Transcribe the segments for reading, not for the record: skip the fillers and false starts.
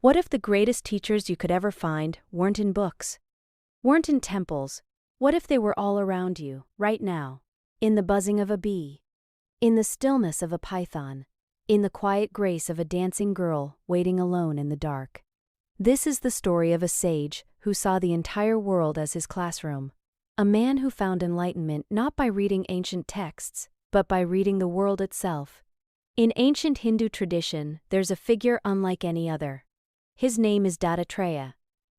What if the greatest teachers you could ever find weren't in books? Weren't in temples? What if they were all around you, right now? In the buzzing of a bee? In the stillness of a python? In the quiet grace of a dancing girl waiting alone in the dark? This is the story of a sage who saw the entire world as his classroom. A man who found enlightenment not by reading ancient texts, but by reading the world itself. In ancient Hindu tradition, there's a figure unlike any other. His name is Dattatreya.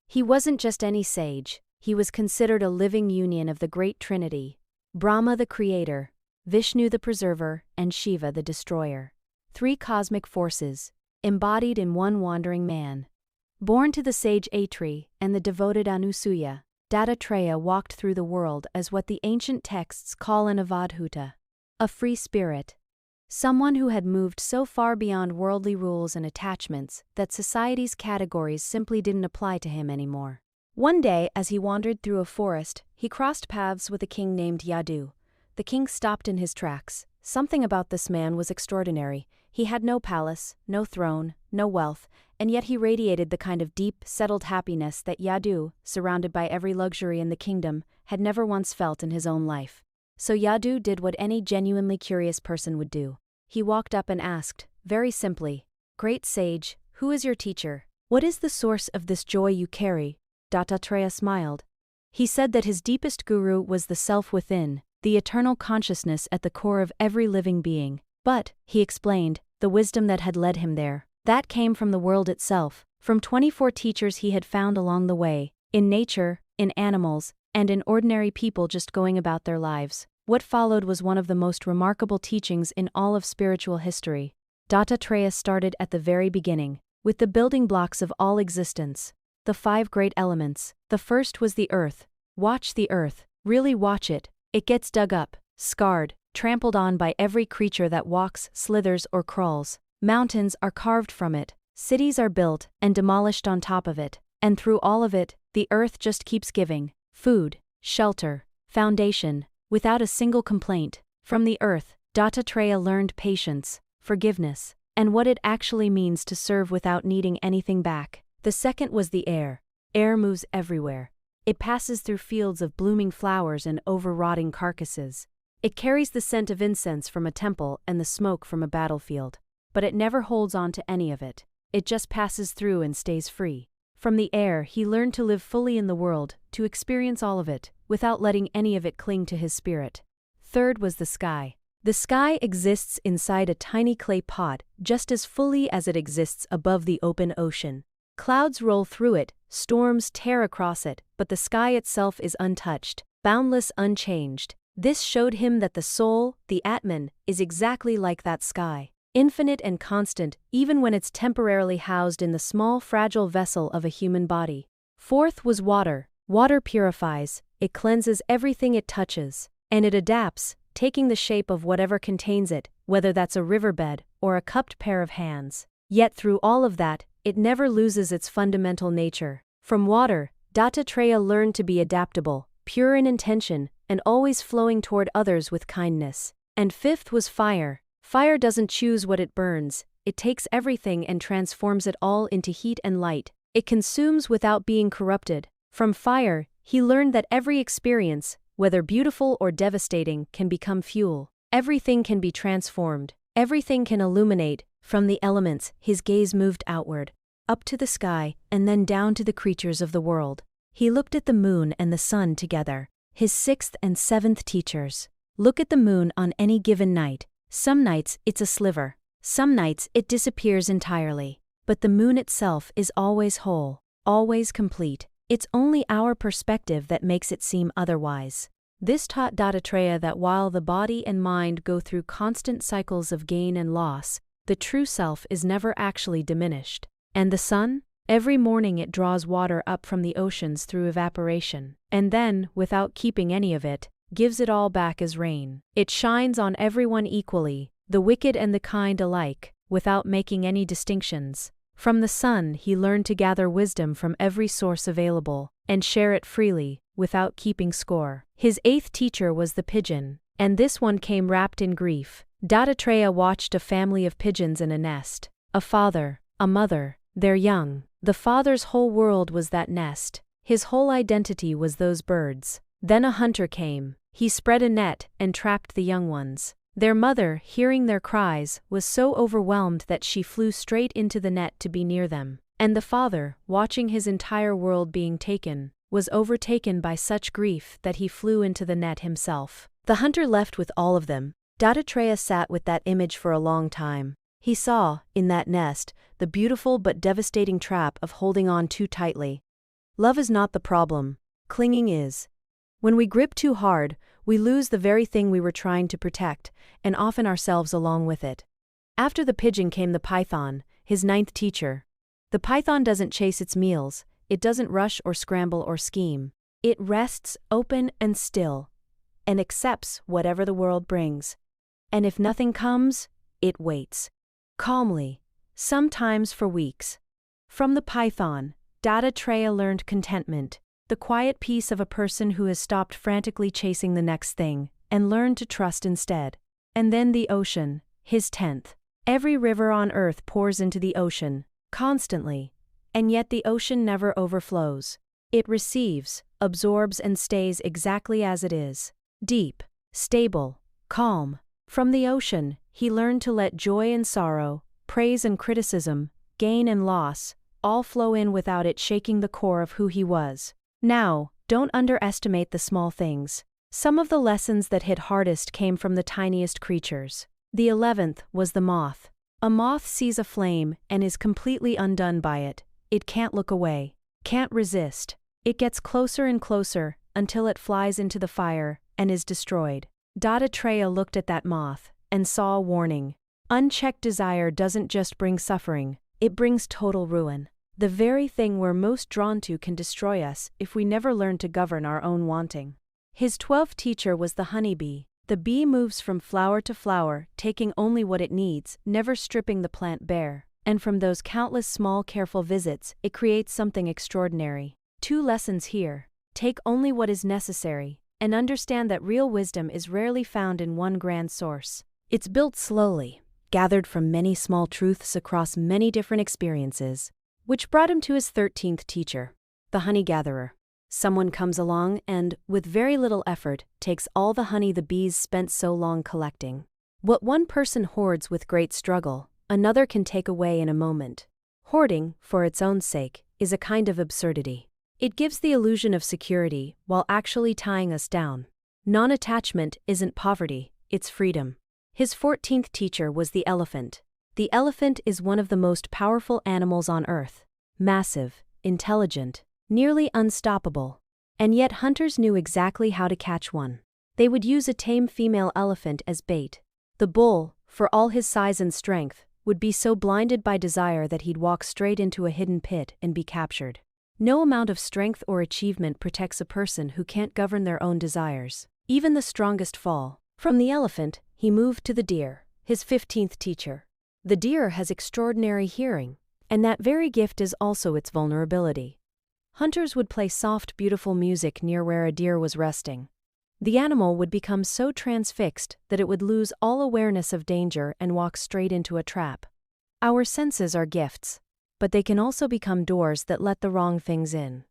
He wasn't just any sage, he was considered a living union of the great Trinity: Brahma the creator, Vishnu the preserver, and Shiva the destroyer. Three cosmic forces, embodied in one wandering man. Born to the sage Atri and the devoted Anusuya, Dattatreya walked through the world as what the ancient texts call an avadhuta, a free spirit. Someone who had moved so far beyond worldly rules and attachments that society's categories simply didn't apply to him anymore. One day, as he wandered through a forest, he crossed paths with a king named Yadu. The king stopped in his tracks. Something about this man was extraordinary. He had no palace, no throne, no wealth, and yet he radiated the kind of deep, settled happiness that Yadu, surrounded by every luxury in the kingdom, had never once felt in his own life. So Yadu did what any genuinely curious person would do. He walked up and asked, very simply, "Great sage, who is your teacher? What is the source of this joy you carry?" Dattatreya smiled. He said that his deepest guru was the self within, the eternal consciousness at the core of every living being. But, he explained, the wisdom that had led him there, that came from the world itself, from 24 teachers he had found along the way, in nature, in animals, and in ordinary people just going about their lives. What followed was one of the most remarkable teachings in all of spiritual history. Dattatreya started at the very beginning, with the building blocks of all existence, the 5 great elements. The first was the earth. Watch the earth, really watch it. It gets dug up, scarred, trampled on by every creature that walks, slithers, or crawls. Mountains are carved from it, cities are built and demolished on top of it, and through all of it, the earth just keeps giving food, shelter, foundation, without a single complaint. From the earth, Dattatreya learned patience, forgiveness, and what it actually means to serve without needing anything back. The second was the air. Air moves everywhere. It passes through fields of blooming flowers and over-rotting carcasses. It carries the scent of incense from a temple and the smoke from a battlefield. But it never holds on to any of it. It just passes through and stays free. From the air, he learned to live fully in the world, to experience all of it, without letting any of it cling to his spirit. Third was the sky. The sky exists inside a tiny clay pot, just as fully as it exists above the open ocean. Clouds roll through it, storms tear across it, but the sky itself is untouched, boundless, unchanged. This showed him that the soul, the Atman, is exactly like that sky. Infinite and constant, even when it's temporarily housed in the small, fragile vessel of a human body. Fourth was water. Water purifies, it cleanses everything it touches, and it adapts, taking the shape of whatever contains it, whether that's a riverbed or a cupped pair of hands. Yet through all of that, it never loses its fundamental nature. From water, Dattatreya learned to be adaptable, pure in intention, and always flowing toward others with kindness. And fifth was fire. Fire doesn't choose what it burns, it takes everything and transforms it all into heat and light. It consumes without being corrupted. From fire, he learned that every experience, whether beautiful or devastating, can become fuel. Everything can be transformed. Everything can illuminate. From the elements, his gaze moved outward, up to the sky, and then down to the creatures of the world. He looked at the moon and the sun together, his 6th and 7th teachers. Look at the moon on any given night. Some nights it's a sliver. Some nights it disappears entirely. But the moon itself is always whole, always complete. It's only our perspective that makes it seem otherwise. This taught Dattatreya that while the body and mind go through constant cycles of gain and loss, the true self is never actually diminished. And the sun? Every morning it draws water up from the oceans through evaporation, and then, without keeping any of it, gives it all back as rain. It shines on everyone equally, the wicked and the kind alike, without making any distinctions. From the sun he learned to gather wisdom from every source available, and share it freely, without keeping score. His 8th teacher was the pigeon, and this one came wrapped in grief. Dattatreya watched a family of pigeons in a nest. A father, a mother, their young. The father's whole world was that nest. His whole identity was those birds. Then a hunter came. He spread a net and trapped the young ones. Their mother, hearing their cries, was so overwhelmed that she flew straight into the net to be near them. And the father, watching his entire world being taken, was overtaken by such grief that he flew into the net himself. The hunter left with all of them. Dattatreya sat with that image for a long time. He saw, in that nest, the beautiful but devastating trap of holding on too tightly. Love is not the problem. Clinging is. When we grip too hard, we lose the very thing we were trying to protect, and often ourselves along with it. After the pigeon came the python, his ninth teacher. The python doesn't chase its meals, it doesn't rush or scramble or scheme. It rests open and still, and accepts whatever the world brings. And if nothing comes, it waits. Calmly, sometimes for weeks. From the python, Dattatreya learned contentment, the quiet peace of a person who has stopped frantically chasing the next thing, and learned to trust instead. And then the ocean, his 10th. Every river on earth pours into the ocean, constantly, and yet the ocean never overflows. It receives, absorbs and stays exactly as it is. Deep, stable, calm. From the ocean, he learned to let joy and sorrow, praise and criticism, gain and loss, all flow in without it shaking the core of who he was. Now, don't underestimate the small things. Some of the lessons that hit hardest came from the tiniest creatures. The 11th was the moth. A moth sees a flame and is completely undone by it. It can't look away, can't resist. It gets closer and closer until it flies into the fire and is destroyed. Dattatreya looked at that moth and saw a warning. Unchecked desire doesn't just bring suffering, it brings total ruin. The very thing we're most drawn to can destroy us if we never learn to govern our own wanting. His 12th teacher was the honeybee. The bee moves from flower to flower, taking only what it needs, never stripping the plant bare. And from those countless small careful visits, it creates something extraordinary. 2 lessons here. Take only what is necessary, and understand that real wisdom is rarely found in one grand source. It's built slowly, gathered from many small truths across many different experiences. Which brought him to his 13th teacher, the honey gatherer. Someone comes along and, with very little effort, takes all the honey the bees spent so long collecting. What one person hoards with great struggle, another can take away in a moment. Hoarding, for its own sake, is a kind of absurdity. It gives the illusion of security while actually tying us down. Non-attachment isn't poverty, it's freedom. His 14th teacher was the elephant. The elephant is one of the most powerful animals on earth. Massive, intelligent, nearly unstoppable. And yet hunters knew exactly how to catch one. They would use a tame female elephant as bait. The bull, for all his size and strength, would be so blinded by desire that he'd walk straight into a hidden pit and be captured. No amount of strength or achievement protects a person who can't govern their own desires. Even the strongest fall. From the elephant, he moved to the deer, his 15th teacher. The deer has extraordinary hearing, and that very gift is also its vulnerability. Hunters would play soft, beautiful music near where a deer was resting. The animal would become so transfixed that it would lose all awareness of danger and walk straight into a trap. Our senses are gifts, but they can also become doors that let the wrong things in.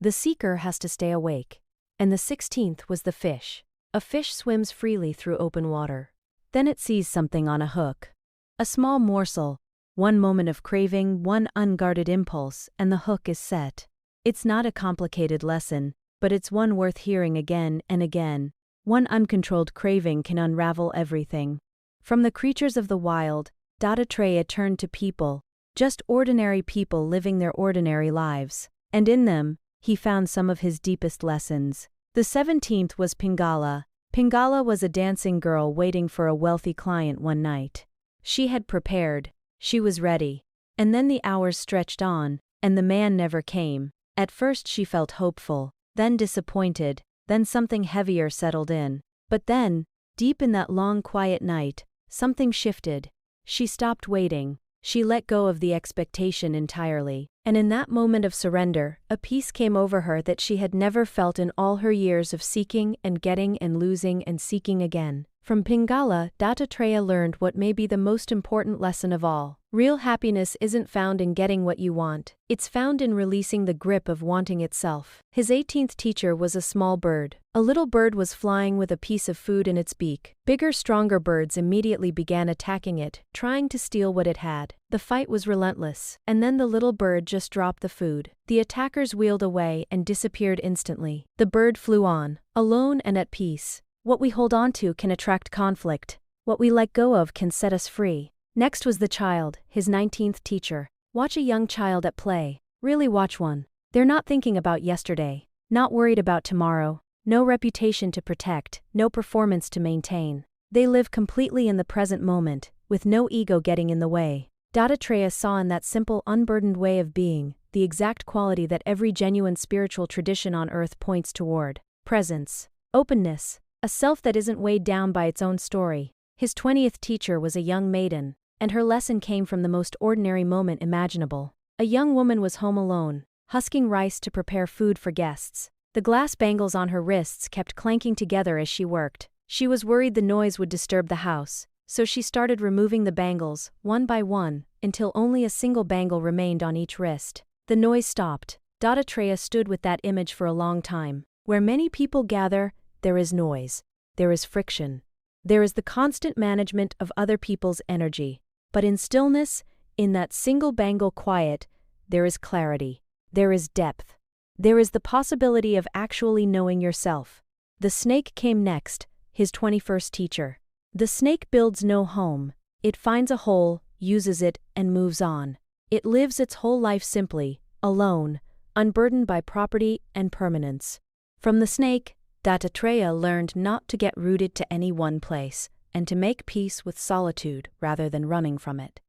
The seeker has to stay awake. And the 16th was the fish. A fish swims freely through open water. Then it sees something on a hook. A small morsel, one moment of craving, one unguarded impulse, and the hook is set. It's not a complicated lesson, but it's one worth hearing again and again. One uncontrolled craving can unravel everything. From the creatures of the wild, Dattatreya turned to people, just ordinary people living their ordinary lives. And in them, he found some of his deepest lessons. The 17th was Pingala. Pingala was a dancing girl waiting for a wealthy client one night. She had prepared, she was ready. And then the hours stretched on, and the man never came. At first she felt hopeful, then disappointed, then something heavier settled in. But then, deep in that long quiet night, something shifted. She stopped waiting, she let go of the expectation entirely. And in that moment of surrender, a peace came over her that she had never felt in all her years of seeking and getting and losing and seeking again. From Pingala, Dattatreya learned what may be the most important lesson of all. Real happiness isn't found in getting what you want. It's found in releasing the grip of wanting itself. His 18th teacher was a small bird. A little bird was flying with a piece of food in its beak. Bigger, stronger birds immediately began attacking it, trying to steal what it had. The fight was relentless, and then the little bird just dropped the food. The attackers wheeled away and disappeared instantly. The bird flew on, alone and at peace. What we hold on to can attract conflict. What we let go of can set us free. Next was the child, his 19th teacher. Watch a young child at play. Really watch one. They're not thinking about yesterday, not worried about tomorrow, no reputation to protect, no performance to maintain. They live completely in the present moment, with no ego getting in the way. Dattatreya saw in that simple, unburdened way of being the exact quality that every genuine spiritual tradition on earth points toward: presence, openness, a self that isn't weighed down by its own story. His 20th teacher was a young maiden, and her lesson came from the most ordinary moment imaginable. A young woman was home alone, husking rice to prepare food for guests. The glass bangles on her wrists kept clanking together as she worked. She was worried the noise would disturb the house, so she started removing the bangles, one by one, until only a single bangle remained on each wrist. The noise stopped. Dattatreya stood with that image for a long time. Where many people gather, there is noise. There is friction. There is the constant management of other people's energy. But in stillness, in that single bangle quiet, there is clarity. There is depth. There is the possibility of actually knowing yourself. The snake came next, his 21st teacher. The snake builds no home. It finds a hole, uses it, and moves on. It lives its whole life simply, alone, unburdened by property and permanence. From the snake, Dattatreya learned not to get rooted to any one place, and to make peace with solitude rather than running from it.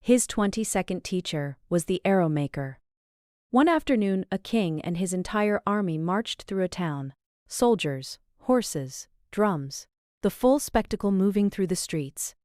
His 22nd teacher was the arrow maker. One afternoon, a king and his entire army marched through a town. Soldiers, horses, drums, the full spectacle moving through the streets.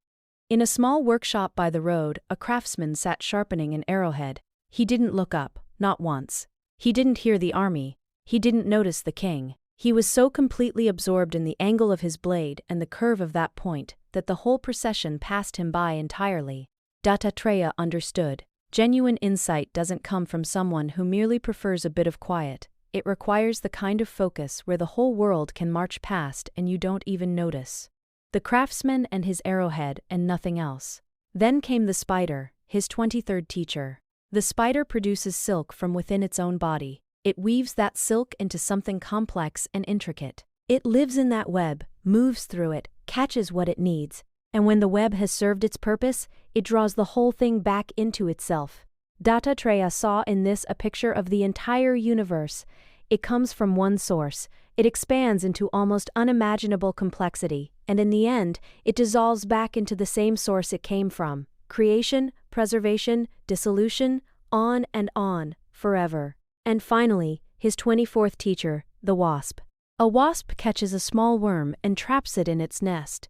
In a small workshop by the road, a craftsman sat sharpening an arrowhead. He didn't look up, not once. He didn't hear the army. He didn't notice the king. He was so completely absorbed in the angle of his blade and the curve of that point that the whole procession passed him by entirely. Dattatreya understood. Genuine insight doesn't come from someone who merely prefers a bit of quiet. It requires the kind of focus where the whole world can march past and you don't even notice. The craftsman and his arrowhead and nothing else. Then came the spider, his 23rd teacher. The spider produces silk from within its own body. It weaves that silk into something complex and intricate. It lives in that web, moves through it, catches what it needs, and when the web has served its purpose, it draws the whole thing back into itself. Dattatreya saw in this a picture of the entire universe. It comes from one source. It expands into almost unimaginable complexity, and in the end, it dissolves back into the same source it came from. Creation, preservation, dissolution, on, forever. And finally, his 24th teacher, the wasp. A wasp catches a small worm and traps it in its nest.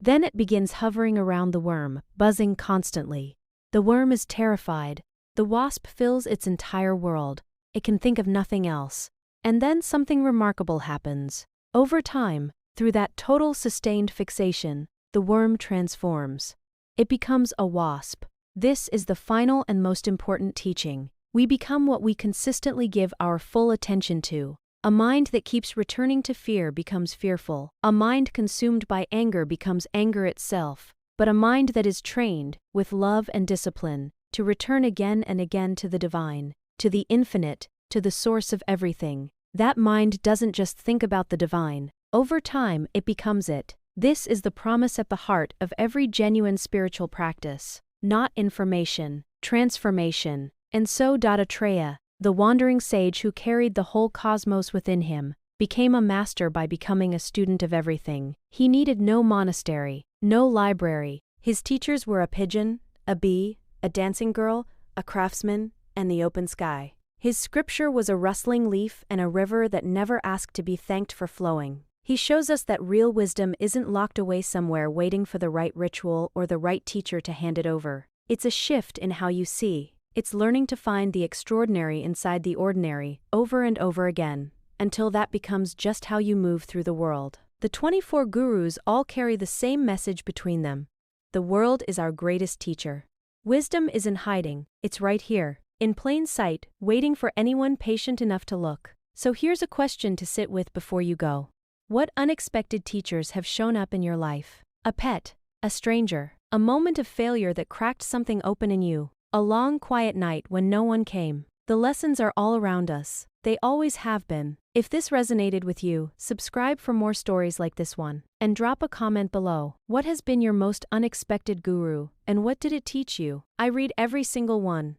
Then it begins hovering around the worm, buzzing constantly. The worm is terrified. The wasp fills its entire world. It can think of nothing else. And then something remarkable happens. Over time, through that total sustained fixation, the worm transforms. It becomes a wasp. This is the final and most important teaching. We become what we consistently give our full attention to. A mind that keeps returning to fear becomes fearful. A mind consumed by anger becomes anger itself. But a mind that is trained, with love and discipline, to return again and again to the divine, to the infinite, to the source of everything. That mind doesn't just think about the divine. Over time, it becomes it. This is the promise at the heart of every genuine spiritual practice. Not information, transformation. And so Dattatreya, the wandering sage who carried the whole cosmos within him, became a master by becoming a student of everything. He needed no monastery, no library. His teachers were a pigeon, a bee, a dancing girl, a craftsman, and the open sky. His scripture was a rustling leaf and a river that never asked to be thanked for flowing. He shows us that real wisdom isn't locked away somewhere waiting for the right ritual or the right teacher to hand it over. It's a shift in how you see. It's learning to find the extraordinary inside the ordinary, over and over again, until that becomes just how you move through the world. The 24 gurus all carry the same message between them. The world is our greatest teacher. Wisdom isn't hiding, it's right here, in plain sight, waiting for anyone patient enough to look. So here's a question to sit with before you go. What unexpected teachers have shown up in your life? A pet, a stranger, a moment of failure that cracked something open in you, a long quiet night when no one came. The lessons are all around us. They always have been. If this resonated with you, subscribe for more stories like this one. And drop a comment below. What has been your most unexpected guru, and what did it teach you? I read every single one.